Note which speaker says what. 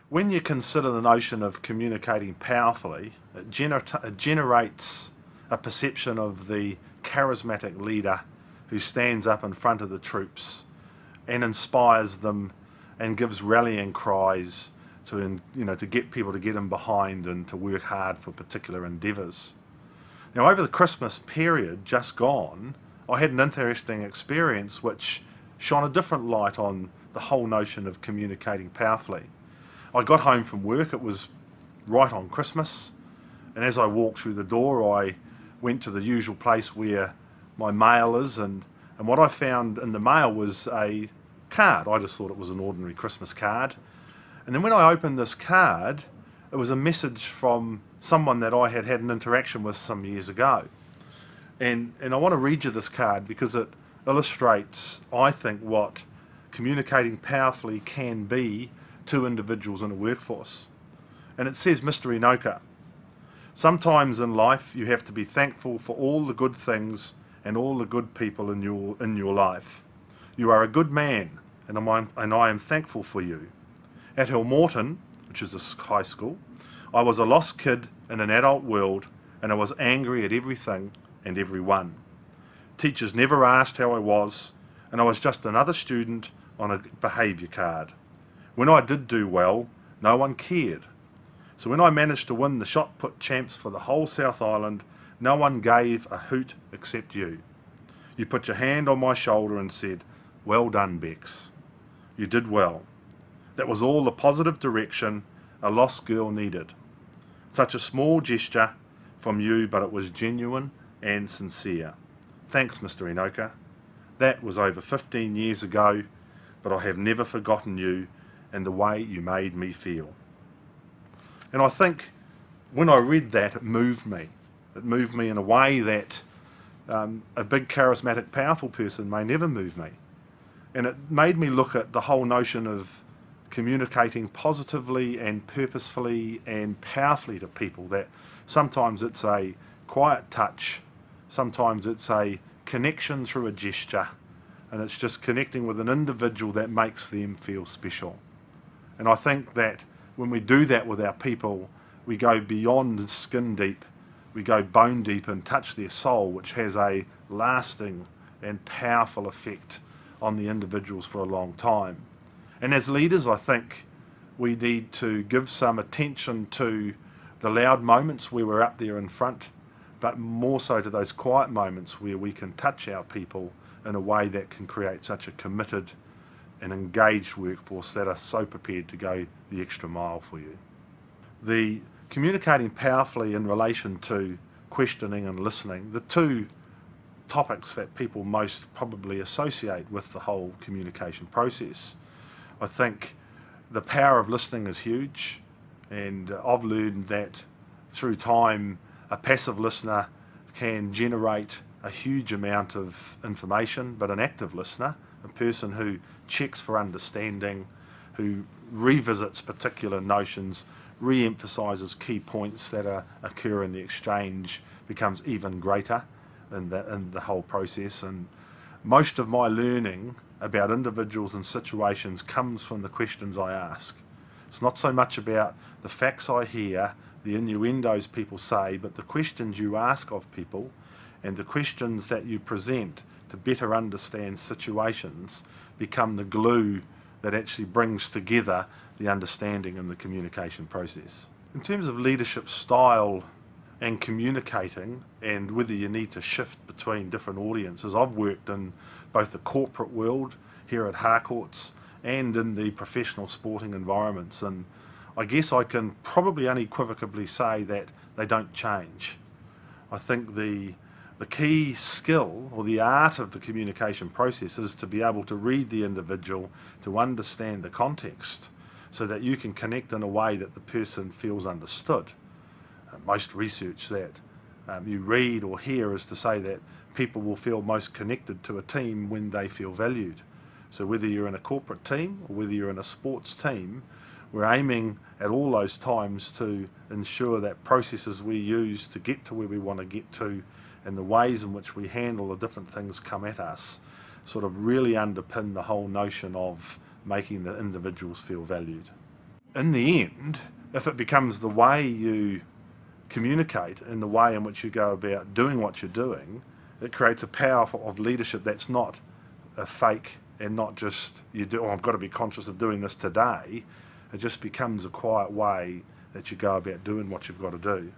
Speaker 1: When you consider the notion of communicating powerfully, it generates a perception of the charismatic leader who stands up in front of the troops and inspires them and gives rallying cries to, to get people to get in behind and to work hard for particular endeavours. Now, over the Christmas period just gone, I had an interesting experience which shone a different light on the whole notion of communicating powerfully. I got home from work, it was right on Christmas, and as I walked through the door I went to the usual place where my mail is, and what I found in the mail was a card. I just thought it was an ordinary Christmas card. And then when I opened this card, it was a message from someone that I had had an interaction with some years ago. And I want to read you this card because it illustrates, I think, what communicating powerfully can be to individuals in a workforce. And it says, Mr. Enoka, sometimes in life you have to be thankful for all the good things and all the good people in your life. You are a good man, and I am thankful for you. At Morton, which is a high school, I was a lost kid in an adult world, and I was angry at everything and everyone. Teachers never asked how I was, and I was just another student on a behaviour card. When I did do well, no one cared. So when I managed to win the shot put champs for the whole South Island, no one gave a hoot except you. You put your hand on my shoulder and said, "Well done, Bex. You did well." That was all the positive direction a lost girl needed. Such a small gesture from you, but it was genuine and sincere. Thanks, Mr. Enoka. That was over 15 years ago, but I have never forgotten you and the way you made me feel. And I think when I read that, it moved me. It moved me in a way that a big, charismatic, powerful person may never move me. And it made me look at the whole notion of communicating positively and purposefully and powerfully to people, that sometimes it's a quiet touch, sometimes it's a connection through a gesture, and it's just connecting with an individual that makes them feel special. And I think that when we do that with our people, we go beyond skin deep, we go bone deep and touch their soul, which has a lasting and powerful effect on the individuals for a long time. And as leaders, I think we need to give some attention to the loud moments where we're up there in front, but more so to those quiet moments where we can touch our people in a way that can create such a committed and engaged workforce that are so prepared to go the extra mile for you. The communicating powerfully in relation to questioning and listening, the two topics that people most probably associate with the whole communication process. I think the power of listening is huge, and I've learned that through time a passive listener can generate a huge amount of information, but an active listener, a person who checks for understanding, who revisits particular notions, re-emphasises key points that occur in the exchange, becomes even greater in the whole process. And most of my learning about individuals and situations comes from the questions I ask. It's not so much about the facts I hear, the innuendos people say, but the questions you ask of people and the questions that you present to better understand situations become the glue that actually brings together the understanding in the communication process. In terms of leadership style and communicating, and whether you need to shift between different audiences, I've worked in both the corporate world here at Harcourts and in the professional sporting environments, and I guess I can probably unequivocally say that they don't change. I think the key skill or the art of the communication process is to be able to read the individual, to understand the context, so that you can connect in a way that the person feels understood. Most research that you read or hear is to say that people will feel most connected to a team when they feel valued. So whether you're in a corporate team or whether you're in a sports team, we're aiming at all those times to ensure that processes we use to get to where we want to get to and the ways in which we handle the different things come at us sort of really underpin the whole notion of making the individuals feel valued. in the end, if it becomes the way you communicate and the way in which you go about doing what you're doing, it creates a power of leadership that's not a fake and not just I've got to be conscious of doing this today. It just becomes a quiet way that you go about doing what you've got to do.